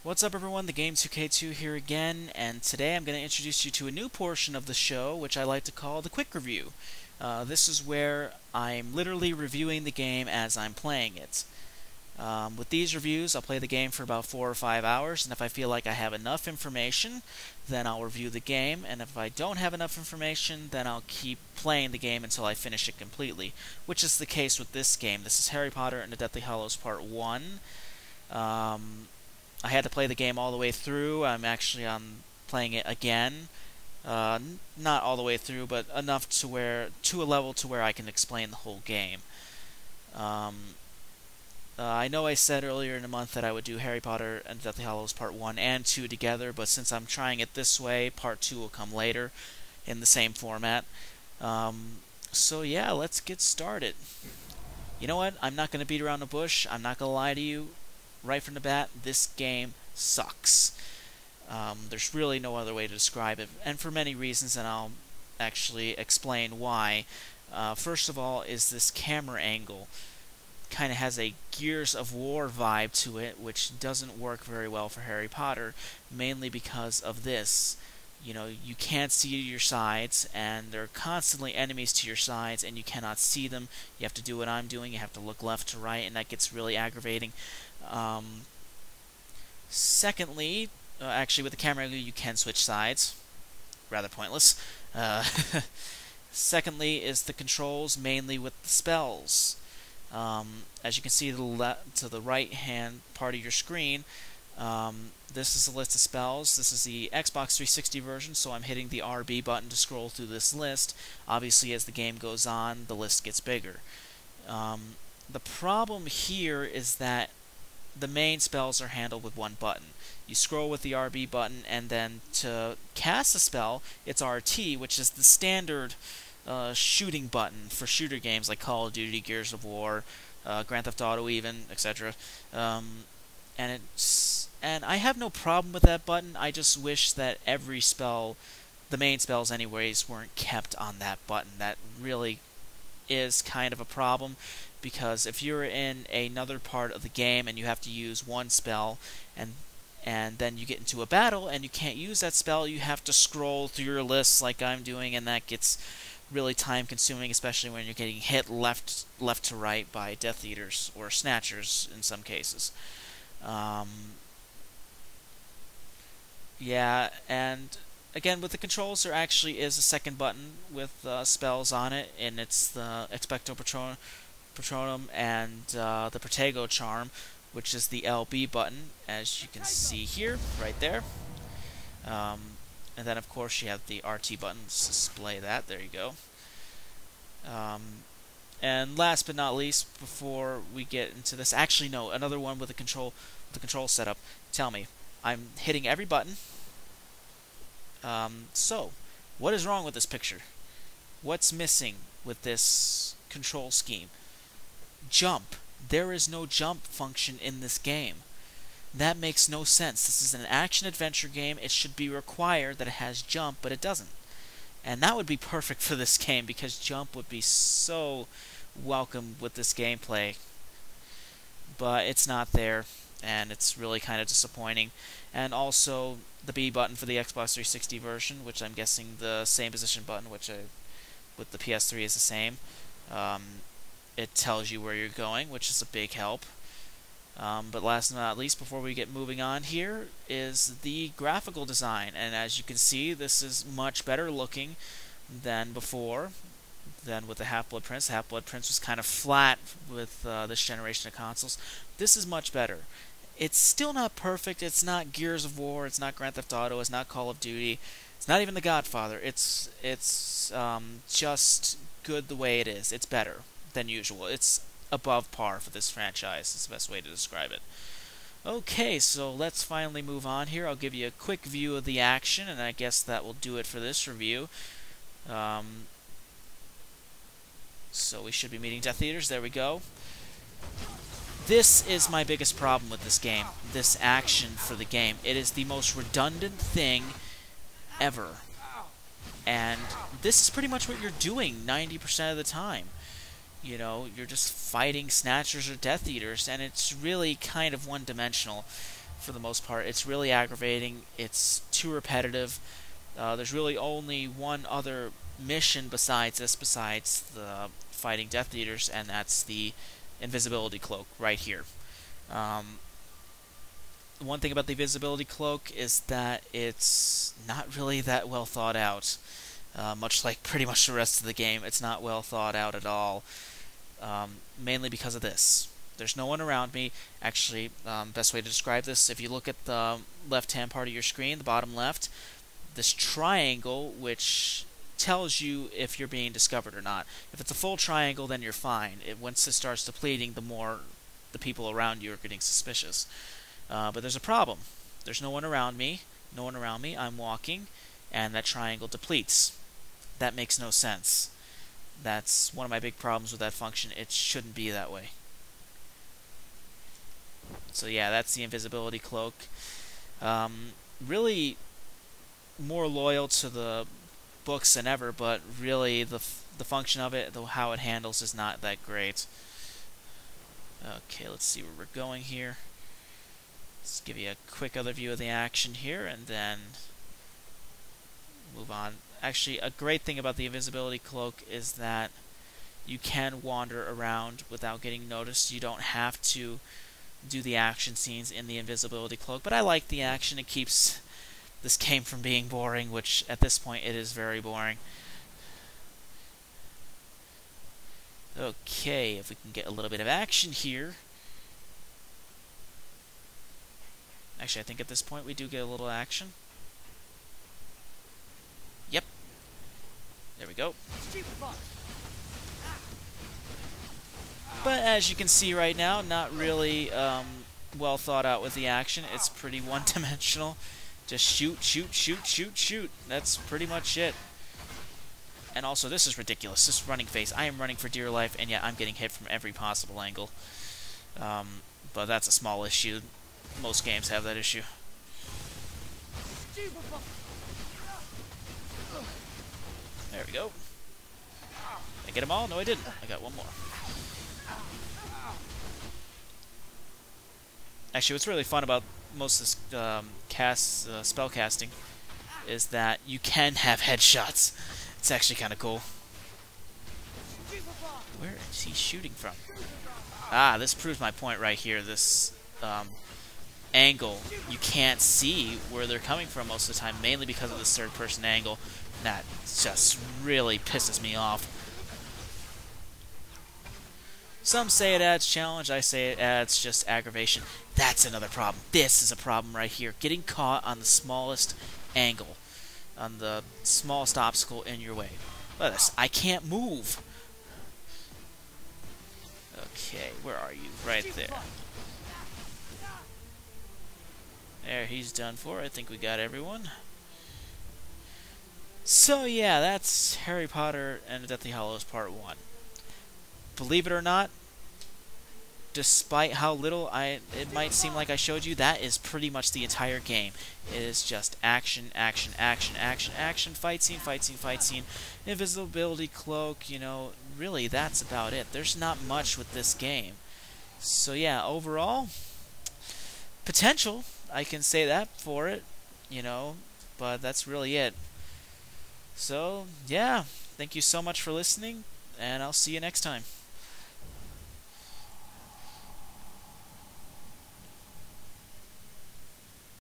What's up everyone, the Game2K2 here again, and today I'm going to introduce you to a new portion of the show, which I like to call the Quick Review. This is where I'm literally reviewing the game as I'm playing it. With these reviews, I'll play the game for about 4 or 5 hours, and if I feel like I have enough information, then I'll review the game, and if I don't have enough information, then I'll keep playing the game until I finish it completely, which is the case with this game. This is Harry Potter and the Deathly Hallows Part 1. I had to play the game all the way through. I'm actually playing it again. Not all the way through, but enough to a level to where I can explain the whole game. I know I said earlier in the month that I would do Harry Potter and Deathly Hallows Part 1 and 2 together, but since I'm trying it this way, Part 2 will come later in the same format. So yeah, let's get started. You know what? I'm not going to beat around the bush. I'm not going to lie to you. Right from the bat, this game sucks. There's really no other way to describe it, and for many reasons, and I'll actually explain why. First of all, is this camera angle. Kind of has a Gears of War vibe to it, which doesn't work very well for Harry Potter, mainly because of this. You know, you can't see your sides, and there are constantly enemies to your sides, and you cannot see them. You have to do what I'm doing. You have to look left to right, and that gets really aggravating. Secondly, actually with the camera angle you can switch sides. Rather pointless. Secondly is the controls, mainly with the spells. As you can see to the right hand part of your screen, this is a list of spells. This is the Xbox 360 version, so I'm hitting the RB button to scroll through this list. Obviously, as the game goes on, the list gets bigger. The problem here is that the main spells are handled with one button. You scroll with the RB button, and then to cast a spell, it's RT, which is the standard shooting button for shooter games like Call of Duty, Gears of War, Grand Theft Auto even, etc. And I have no problem with that button. I just wish that every spell, the main spells anyways, weren't kept on that button. That really is kind of a problem, because if you're in another part of the game and you have to use one spell, and then you get into a battle and you can't use that spell, you have to scroll through your lists like I'm doing, and that gets really time consuming, especially when you're getting hit left to right by Death Eaters or Snatchers in some cases. Yeah, and again, with the controls, there actually is a second button with spells on it, and it's the Expecto Patronum and the Protego Charm, which is the LB button, as you can see here, right there. And then, of course, you have the RT buttons to display that. There you go. And last but not least, before we get into this, actually no, another one with the control setup. Tell me, I'm hitting every button. So, what is wrong with this picture? What's missing with this control scheme? Jump. There is no jump function in this game. That makes no sense. This is an action-adventure game. It should be required that it has jump, but it doesn't. And that would be perfect for this game, because jump would be so welcome with this gameplay. But it's not there, and it's really kind of disappointing. And also, the B button for the Xbox 360 version, which I'm guessing the same position button, which with the PS3 is the same. It tells you where you're going, which is a big help. But last but not least, before we get moving on here, is the graphical design. And as you can see, this is much better looking than before, than with the Half-Blood Prince. Half-Blood Prince was kind of flat with this generation of consoles. This is much better. It's still not perfect. It's not Gears of War. It's not Grand Theft Auto. It's not Call of Duty. It's not even The Godfather. It's just good the way it is. It's better than usual. It's above par for this franchise. It's the best way to describe it. Okay, so let's finally move on here. I'll give you a quick view of the action, and I guess that will do it for this review. So we should be meeting Death Eaters. There we go. This is my biggest problem with this game, this action for the game. It is the most redundant thing ever. And this is pretty much what you're doing 90% of the time. You know, you're just fighting Snatchers or Death Eaters, and it's really kind of one-dimensional. for the most part. It's really aggravating. It's too repetitive. There's really only one other mission besides this, besides the fighting Death Eaters, and that's the invisibility cloak right here. One thing about the invisibility cloak is that it's not really that well thought out. Much like pretty much the rest of the game, it's not well thought out at all. Mainly because of this. There's no one around me. Actually, best way to describe this, if you look at the left-hand part of your screen, the bottom left, this triangle, which tells you if you're being discovered or not. If it's a full triangle, then you're fine. Once it starts depleting, the more the people around you are getting suspicious. But there's a problem. There's no one around me. No one around me. I'm walking, and that triangle depletes. That makes no sense. That's one of my big problems with that function. It shouldn't be that way. So yeah, that's the invisibility cloak. Really more loyal to the books than ever, but really the function of it, how it handles, is not that great. Okay, let's see where we're going here. Let's give you a quick overview of the action here, and then move on. Actually, a great thing about the invisibility cloak is that you can wander around without getting noticed. You don't have to do the action scenes in the invisibility cloak, but I like the action. It keeps this game from being boring, which at this point it is very boring. Okay, if we can get a little bit of action here. Actually, I think at this point we do get a little action. Yep. There we go. But as you can see right now, not really well thought out with the action. It's pretty one-dimensional. Just shoot, shoot, shoot, shoot, shoot. That's pretty much it. And also, this is ridiculous. This running phase. I am running for dear life, and yet I'm getting hit from every possible angle. But that's a small issue. Most games have that issue. There we go. Did I get them all? No, I didn't. I got one more. Actually, what's really fun about most of this spell casting is that you can have headshots. It's actually kind of cool. Where is he shooting from? Ah, this proves my point right here. This angle, you can't see where they're coming from most of the time, mainly because of this third-person angle. That just really pisses me off. Some say it adds challenge, I say it adds just aggravation. That's another problem. This is a problem right here. Getting caught on the smallest angle, on the smallest obstacle in your way. Look at this. I can't move. Okay, where are you? Right there. There, he's done for. I think we got everyone. So yeah, that's Harry Potter and the Deathly Hallows Part 1. Believe it or not, despite how little it might seem like I showed you, that is pretty much the entire game. It is just action, action, action, action, action, fight scene, fight scene, fight scene, invisibility cloak, you know, really that's about it. There's not much with this game. So yeah, overall, potential, I can say that for it, you know, but that's really it. So, yeah, thank you so much for listening, and I'll see you next time.